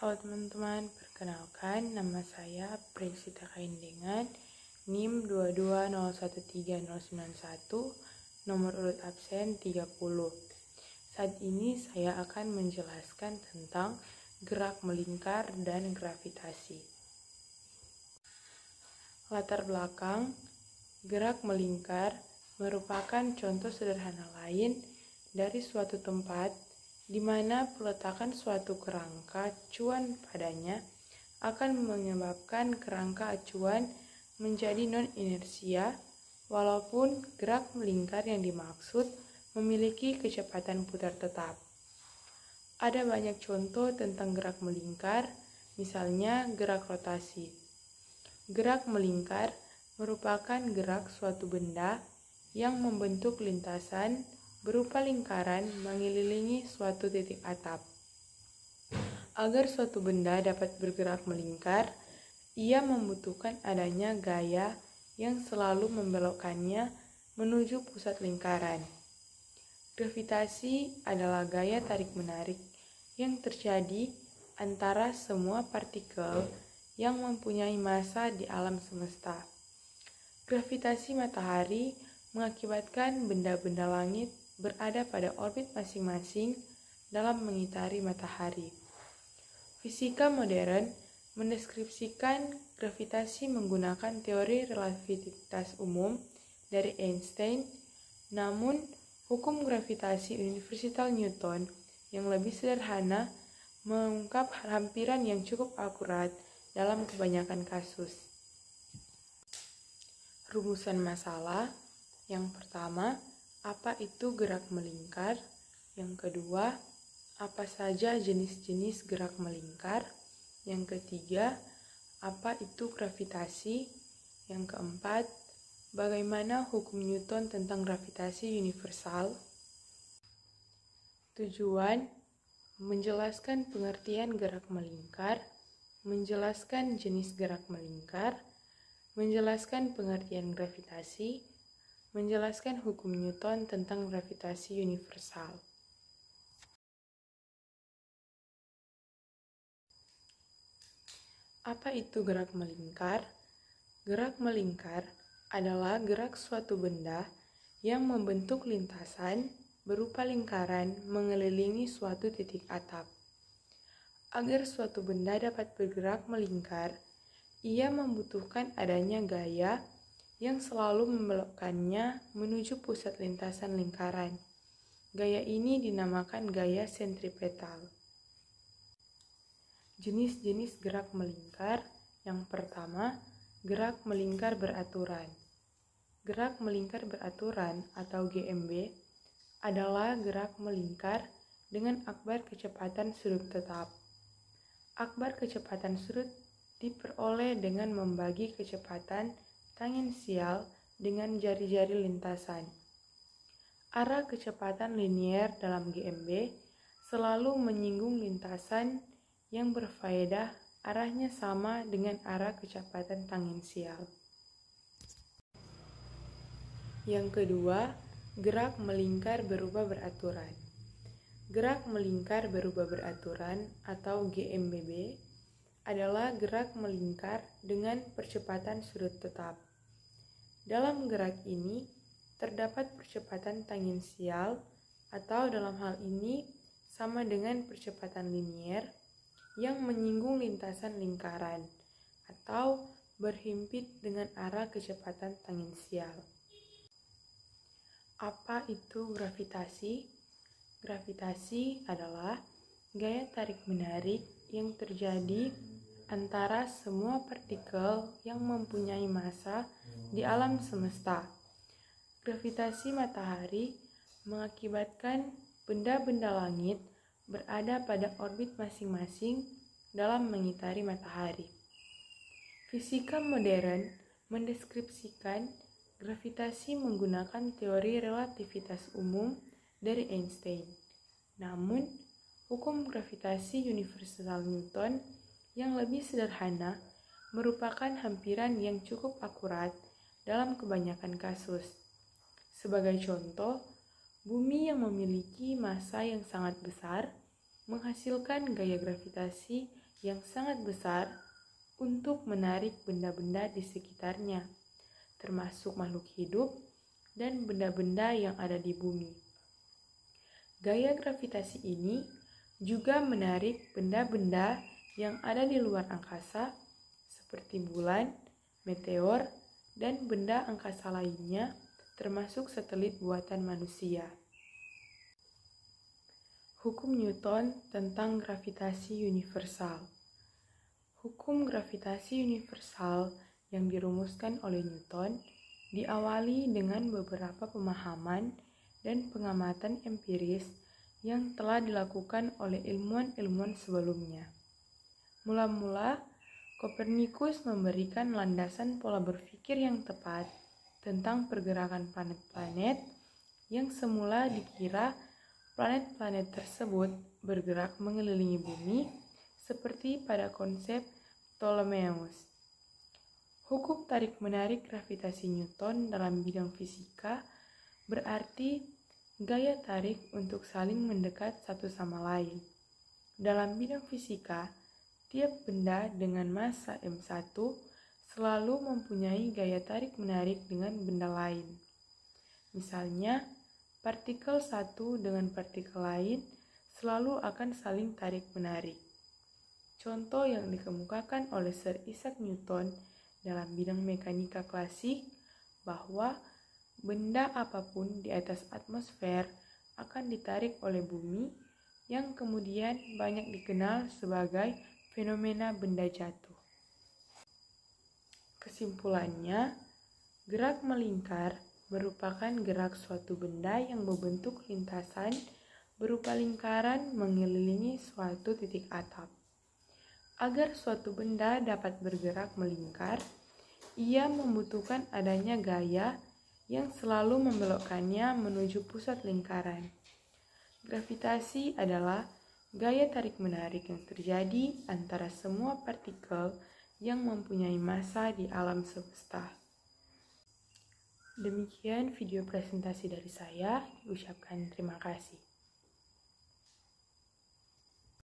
Halo teman-teman, perkenalkan nama saya Presita Kaindengan, NIM 2201391, nomor urut absen 30. Saat ini saya akan menjelaskan tentang gerak melingkar dan gravitasi. Latar belakang, gerak melingkar merupakan contoh sederhana lain dari suatu tempat di mana peletakan suatu kerangka acuan padanya akan menyebabkan kerangka acuan menjadi non-inersia, walaupun gerak melingkar yang dimaksud memiliki kecepatan putar tetap. Ada banyak contoh tentang gerak melingkar, misalnya gerak rotasi. Gerak melingkar merupakan gerak suatu benda yang membentuk lintasan berupa lingkaran mengelilingi suatu titik atap. Agar suatu benda dapat bergerak melingkar, ia membutuhkan adanya gaya yang selalu membelokkannya menuju pusat lingkaran. Gravitasi adalah gaya tarik-menarik yang terjadi antara semua partikel yang mempunyai massa di alam semesta. Gravitasi matahari mengakibatkan benda-benda langit berada pada orbit masing-masing dalam mengitari matahari. Fisika modern mendeskripsikan gravitasi menggunakan teori relativitas umum dari Einstein, namun hukum gravitasi universal Newton yang lebih sederhana mengungkap hampiran yang cukup akurat dalam kebanyakan kasus. Rumusan masalah yang pertama, apa itu gerak melingkar? Yang kedua, apa saja jenis-jenis gerak melingkar? Yang ketiga, apa itu gravitasi? Yang keempat, bagaimana hukum Newton tentang gravitasi universal? Tujuan, menjelaskan pengertian gerak melingkar, menjelaskan jenis gerak melingkar, menjelaskan pengertian gravitasi, menjelaskan hukum Newton tentang gravitasi universal. Apa itu gerak melingkar? Gerak melingkar adalah gerak suatu benda yang membentuk lintasan berupa lingkaran mengelilingi suatu titik atap. Agar suatu benda dapat bergerak melingkar, ia membutuhkan adanya gaya yang selalu membelokkannya menuju pusat lintasan lingkaran. Gaya ini dinamakan gaya sentripetal. Jenis-jenis gerak melingkar. Yang pertama, gerak melingkar beraturan. Gerak melingkar beraturan atau GMB adalah gerak melingkar dengan akbar kecepatan sudut tetap. Akbar kecepatan sudut diperoleh dengan membagi kecepatan tangensial dengan jari-jari lintasan. Arah kecepatan linier dalam GMB selalu menyinggung lintasan yang berfaedah arahnya sama dengan arah kecepatan tangensial. Yang kedua, gerak melingkar berubah beraturan. Gerak melingkar berubah beraturan atau GMBB adalah gerak melingkar dengan percepatan sudut tetap. Dalam gerak ini, terdapat percepatan tangensial atau dalam hal ini sama dengan percepatan linier yang menyinggung lintasan lingkaran atau berhimpit dengan arah kecepatan tangensial. Apa itu gravitasi? Gravitasi adalah gaya tarik-menarik yang terjadi antara semua partikel yang mempunyai massa di alam semesta. Gravitasi matahari mengakibatkan benda-benda langit berada pada orbit masing-masing dalam mengitari matahari. Fisika modern mendeskripsikan gravitasi menggunakan teori relativitas umum dari Einstein. Namun, hukum gravitasi universal Newton yang lebih sederhana merupakan hampiran yang cukup akurat dalam kebanyakan kasus. Sebagai contoh, bumi yang memiliki massa yang sangat besar menghasilkan gaya gravitasi yang sangat besar untuk menarik benda-benda di sekitarnya, termasuk makhluk hidup dan benda-benda yang ada di bumi. Gaya gravitasi ini juga menarik benda-benda yang ada di luar angkasa seperti bulan, meteor, dan benda angkasa lainnya, termasuk satelit buatan manusia. Hukum Newton tentang gravitasi universal. Hukum gravitasi universal yang dirumuskan oleh Newton diawali dengan beberapa pemahaman dan pengamatan empiris yang telah dilakukan oleh ilmuwan-ilmuwan sebelumnya. Mula-mula, Kopernikus memberikan landasan pola berpikir yang tepat tentang pergerakan planet-planet yang semula dikira planet-planet tersebut bergerak mengelilingi bumi seperti pada konsep Ptolemeus. Hukum tarik-menarik gravitasi Newton dalam bidang fisika berarti gaya tarik untuk saling mendekat satu sama lain. Dalam bidang fisika, tiap benda dengan massa M1 selalu mempunyai gaya tarik-menarik dengan benda lain. Misalnya, partikel satu dengan partikel lain selalu akan saling tarik-menarik. Contoh yang dikemukakan oleh Sir Isaac Newton dalam bidang mekanika klasik bahwa benda apapun di atas atmosfer akan ditarik oleh bumi yang kemudian banyak dikenal sebagai fenomena benda jatuh. Kesimpulannya, gerak melingkar merupakan gerak suatu benda yang membentuk lintasan berupa lingkaran mengelilingi suatu titik atap. Agar suatu benda dapat bergerak melingkar, ia membutuhkan adanya gaya yang selalu membelokkannya menuju pusat lingkaran. Gravitasi adalah gaya tarik-menarik yang terjadi antara semua partikel yang mempunyai massa di alam semesta. Demikian video presentasi dari saya, ucapkan terima kasih.